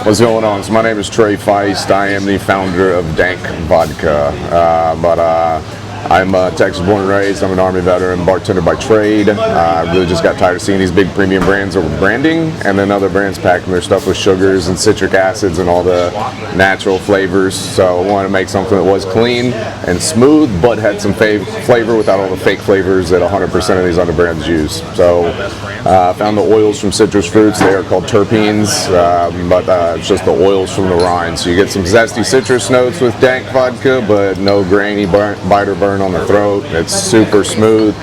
What's going on? So my name is Trey Feist. I am the founder of Dank Vodka. I'm Texas born and raised. I'm an Army veteran, bartender by trade. I really just got tired of seeing these big premium brands over branding, and then other brands packing their stuff with sugars and citric acids and all the natural flavors. So I wanted to make something that was clean and smooth, but had some flavor without all the fake flavors that 100% of these other brands use. So I found the oils from citrus fruits. They are called terpenes, but it's just the oils from the rind. So you get some zesty citrus notes with Dank Vodka, but no grainy bite or burn on the throat. It's super smooth,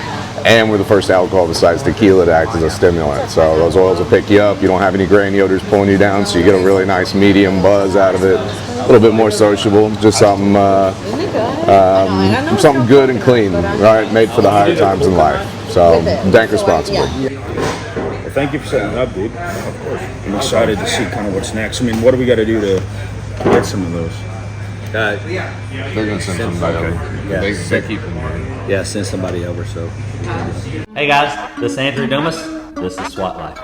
and we're the first alcohol besides tequila to act as a stimulant. So those oils will pick you up. You don't have any grainy odors pulling you down, so you get a really nice medium buzz out of it. A little bit more sociable, just something something good and clean, right? Made for the higher times in life. So dank responsibly. Well, thank you for setting it up, dude. Of course. I'm excited to see kind of what's next. I mean, what do we got to do to get some of those? They're gonna send somebody over. Yeah. They keep them here. Yeah, send somebody over. So. Hey guys, this is Andrew Dumas. This is Swat Life.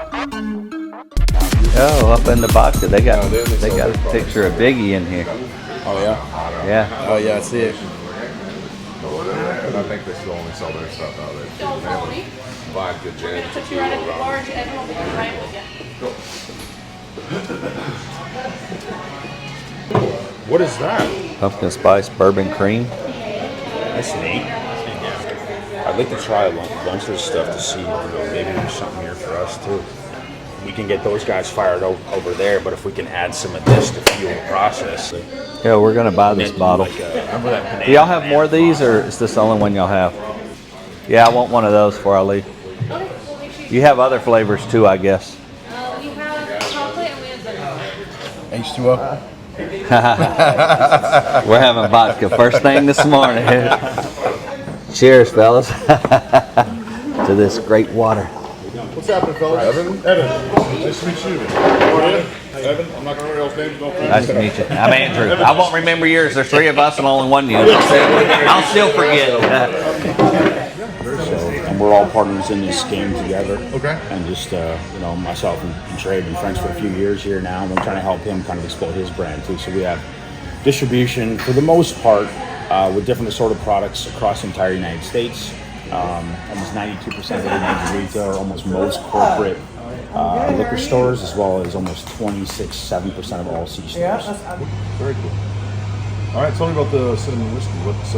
Oh, up in the vodka, they got a picture of Biggie in here. Oh yeah? Yeah. Oh yeah, I see it. I think they still only sell their stuff out there. They have vodka, gin, tequila, What is that? Pumpkin spice bourbon cream. That's neat. I'd like to try a bunch of this stuff to see, maybe there's something here for us too. We can get those guys fired over there, but if we can add some of this to fuel the process. Yeah, we're gonna buy this bottle. Do y'all have more of these, or is this the only one y'all have? Yeah, I want one of those before I leave. You have other flavors too, I guess. We have chocolate and we have vanilla. H2O. We're having vodka first thing this morning. Cheers, fellas, to this great water. What's happening, fellas? Evan? Nice to meet you. How are you? Evan? I'm not going to remember y'all's names. Nice to meet you. I'm Andrew. I won't remember yours. There's three of us and only one you. I'll still forget. And we're all partners in this game together. Okay. And just, myself and Trey have been friends for a few years here now, and we're trying to help him kind of explode his brand too. So we have distribution, for the most part, with different assorted products across the entire United States. Almost 92% of every major retailer, almost most corporate liquor stores, as well as almost 7% of all C stores. Yeah, very cool. All right, tell me about the cinnamon whiskey. What's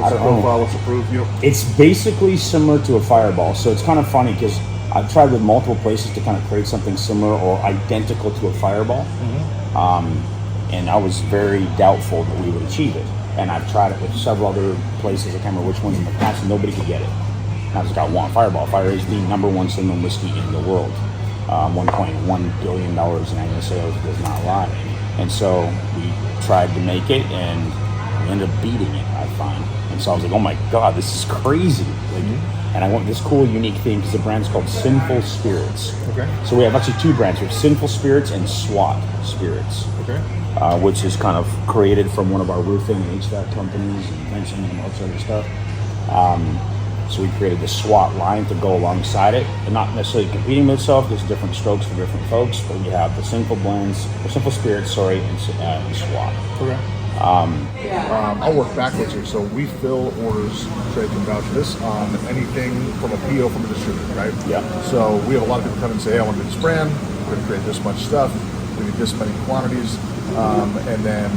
the profile? What's the proof? It's basically similar to a Fireball, so it's kind of funny because I've tried with multiple places to kind of create something similar or identical to a Fireball, and I was very doubtful that we would achieve it. And I've tried it with several other places. I can't remember which ones in the past, and nobody could get it. And I just got one. Fireball. Fire is the #1 cinnamon whiskey in the world. $1.1 billion in annual sales. It does not lie. And so we tried to make it, and we ended up beating it, I find. And so I was like, oh my God, this is crazy. And I went with this cool, unique theme because the brand's called Sinful Spirits. Okay. So we have actually two brands. We have Sinful Spirits and Swat Spirits. Okay. Which is kind of created from one of our roofing and HVAC companies and fencing and all that other stuff. So we created the SWAT line to go alongside it, and not necessarily competing with itself. There's different strokes for different folks, but you have the Sinful Blends, or Sinful Spirits, and SWAT. Okay. I'll work backwards here. So we fill orders, Trey can vouch for this, on anything from a PO from a distributor, right? Yeah. So we have a lot of people come and say, hey, I want to do this brand. We're going to create this much stuff. We need this many quantities. And then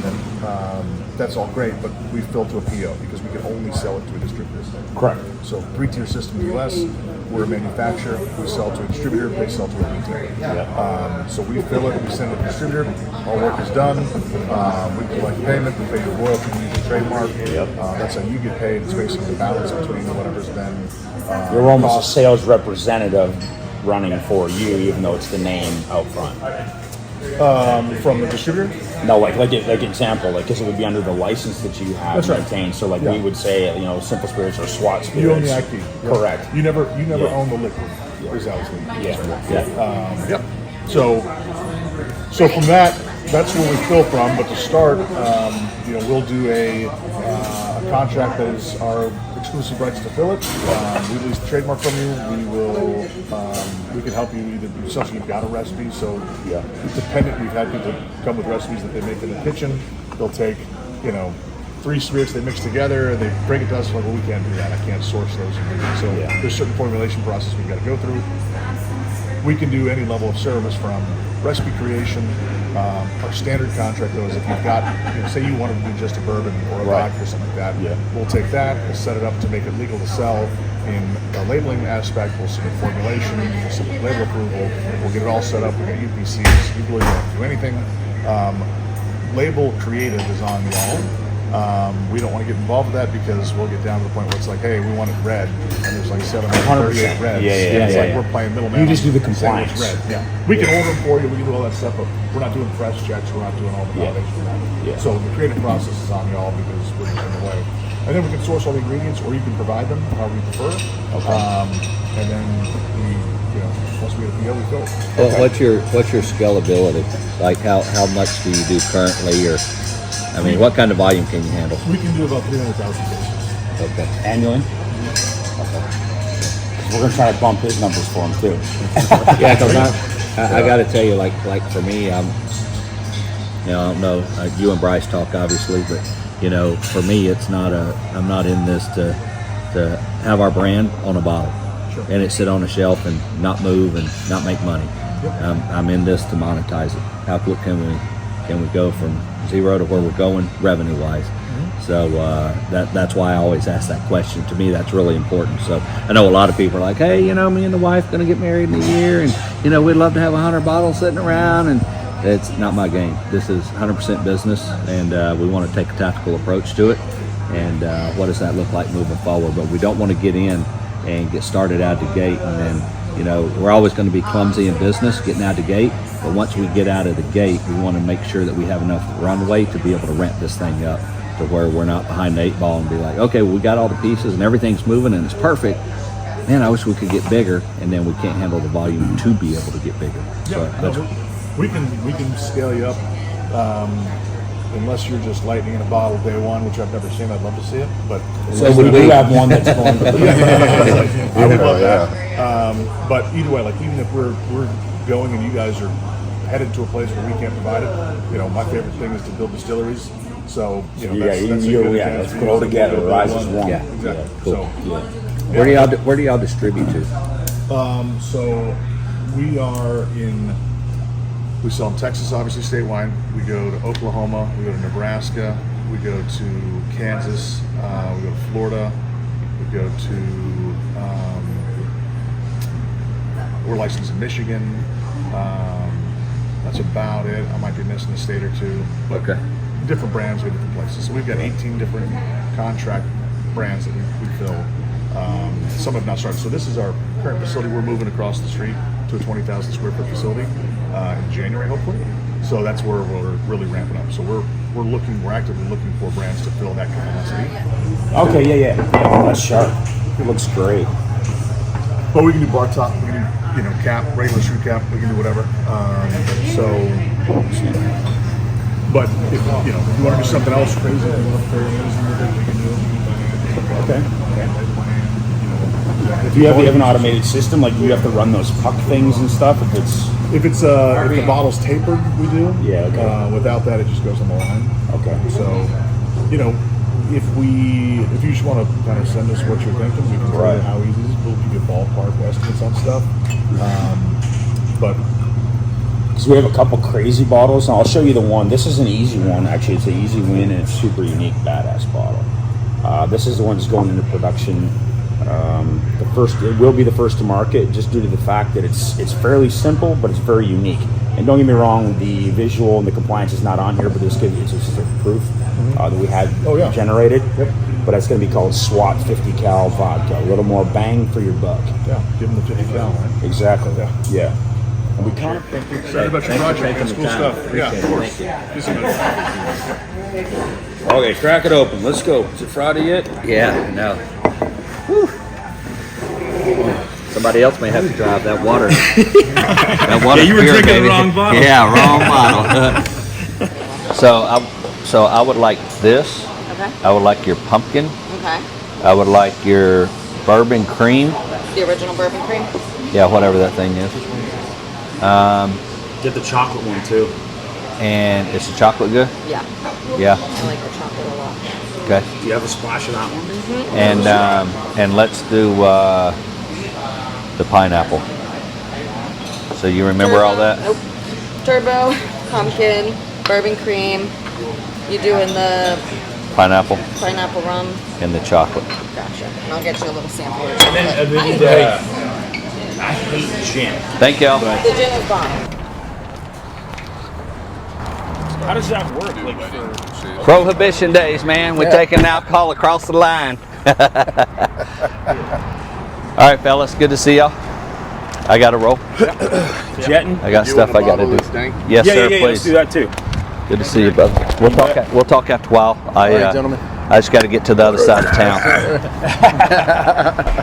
that's all great, but we fill to a PO because we can only sell it to a distributor. Correct. So 3-tier system in the US, we're a manufacturer, we sell to a distributor, they sell to a retailer. So we fill it, we send it to the distributor, our work is done, we collect payment, we pay your royalty, we use the trademark, that's how you get paid. It's basically the balance between whatever's been You're almost a sales representative running for you, even though it's the name out front. From the distributor? No, like example, because it would be under the license that you have That's right. maintained. So we would say, Simple Spirits or SWAT Spirits. You own the IP. Correct. You never own the liquid. Is that what Yeah. So from that's where we fill from. But to start, we'll do a contract that is our exclusive rights to fill it. We release the trademark from you. We can help you either essentially you've got a recipe. So dependent, we've had people come with recipes that they make in the kitchen. They'll take 3 spirits they mix together, and they bring it to us. Like, well, we can't do that. I can't source those ingredients. So there's certain formulation process we've got to go through. We can do any level of service from recipe creation. Our standard contract, though, is if you've got, say you wanted to do just a bourbon or a vodka or something like that, we'll take that, we'll set it up to make it legal to sell. In the labeling aspect, we'll submit formulation, we'll submit label approval, we'll get it all set up, we'll get UPCs, you really don't have to do anything. Label creative is on y'all. We don't want to get involved with that because we'll get down to the point where it's like, hey, we want it red, and there's like 738 reds. It's like we're playing middleman. You just do the compliance. Red. We can order them for you, we can do all that stuff, but we're not doing press checks, we're not doing all the validation. So the creative process is on y'all because we're in the way. And then we can source all the ingredients, or you can provide them however you prefer. And then once we get a PO, we fill it. Well, what's your scalability? Like how much do you do currently, or I mean, what kind of volume can you handle? We can do about 300,000 cases. Okay. Annually? Okay. We're going to try to bump his numbers for him, too. Yeah, because I got to tell you, like for me, I don't know, you and Bryce talk obviously, but for me, it's not I'm not in this to have our brand on a bottle and it sit on a shelf and not move and not make money. I'm in this to monetize it. How quick can we go from zero to where we're going revenue wise? So that's why I always ask that question. To me, that's really important. So I know a lot of people are like, hey, me and the wife going to get married in a year, and we'd love to have 100 bottles sitting around, and it's not my game. This is 100% business, and we want to take a tactical approach to it. And what does that look like moving forward? But we don't want to get in and get started out the gate, and then we're always going to be clumsy in business getting out the gate. But once we get out of the gate, we want to make sure that we have enough runway to be able to ramp this thing up to where we're not behind the 8 ball and be like, okay, well, we got all the pieces and everything's moving and it's perfect. Man, I wish we could get bigger, and then we can't handle the volume to be able to get bigger. We can scale you up, unless you're just lightning in a bottle day one, which I've never seen. I'd love to see it, but So we do have one that's going to I would love that. But either way, like even if we're going and you guys are headed to a place where we can't provide it, my favorite thing is to build distilleries. So that's let's grow together, rise as one. Yeah, exactly. Cool. So Where do y'all distribute to? So we are we sell in Texas, obviously statewide. We go to Oklahoma, we go to Nebraska, we go to Kansas, we go to Florida, we go to, we're licensed in Michigan. That's about it. I might be missing a state or two. But different brands with different places. So we've got 18 different contract brands that we fill. Some have not started. So this is our current facility. We're moving across the street to a 20,000 square foot facility in January, hopefully. So that's where we're really ramping up. So we're actively looking for brands to fill that capacity. Okay, yeah. That's sharp. It looks great. But we can do bar top, we can do cap, regular shoe cap, we can do whatever. But if you want to do something else crazy, if you want to throw amazing with it, we can do it. Okay. If you have an automated system, like you have to run those puck things and stuff. If if the bottle's tapered, we do. Yeah. Okay. Without that, it just goes on the line. Okay. So, if you just want to kind of send us what you're thinking, we can tell you how easy it is. We'll give you ballpark estimates on stuff. But because we have a couple crazy bottles, and I'll show you the one. This is an easy one. Actually, it's an easy win, and it's super unique, badass bottle. This is the one that's going into production. It will be the first to market, just due to the fact that it's fairly simple, but it's very unique. And don't get me wrong, the visual and the compliance is not on here, but this is just a proof that we had generated. Yep. But it's going to be called Swat 50 cal vodka. A little more bang for your buck. Yeah, give them the 50 cal, right? Exactly. Yeah. And we kind of excited about your project. That's cool stuff. Yeah, of course. Okay, crack it open. Let's go. Is it Friday yet? Yeah, no. Whew. Somebody else may have to drive that water. That water. Yeah, you were beer, drinking baby. the wrong bottle. Yeah, wrong bottle. So So I would like this. Okay. I would like your pumpkin. Okay. I would like your bourbon cream. The original bourbon cream. Yeah, whatever that thing is. Get the chocolate one too. And is the chocolate good? Yeah. Yeah. I like the chocolate a lot. Okay. Do you have a splash of that one? And let's do the pineapple. So you remember all that? Nope. Turbo, pumpkin, bourbon cream. You doing the Pineapple pineapple rum? and the chocolate. Gotcha. And I'll get you a little sample. And then you need I hate gin. Thank y'all. The gin is bomb. How does that work? Like for Prohibition days, man. We're taking alcohol across the line. All right, fellas. Good to see y'all. I got to roll. jetting? I got stuff I got to do. Yes, sir. Yeah, Please. let's do that too. Good to see you, brother. We'll talk after a while. gentlemen. I just got to get to the other side of town.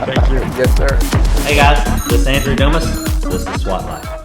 Thank you. Yes, sir. Hey guys, this is Andrew Dumas. This is Swat Life.